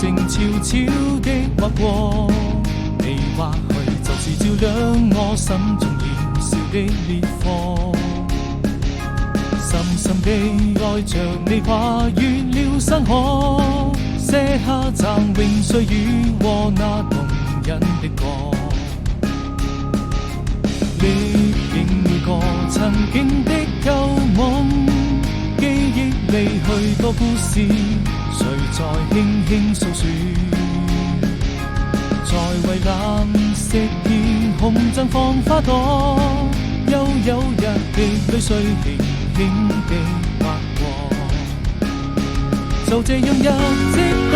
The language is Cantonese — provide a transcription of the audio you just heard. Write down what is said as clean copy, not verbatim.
情悄悄的劃過，你或許就是照亮我心中燃燒的烈火。深深地愛着你，跨越了山河，寫下嶄榮歲月和那動人的歌。歷經每個曾經的舊夢，記憶裡許多故事，誰在輕輕訴說？在蔚藍色天空綻放花朵，悠悠日的淚水輕輕地劃過，就這樣一直到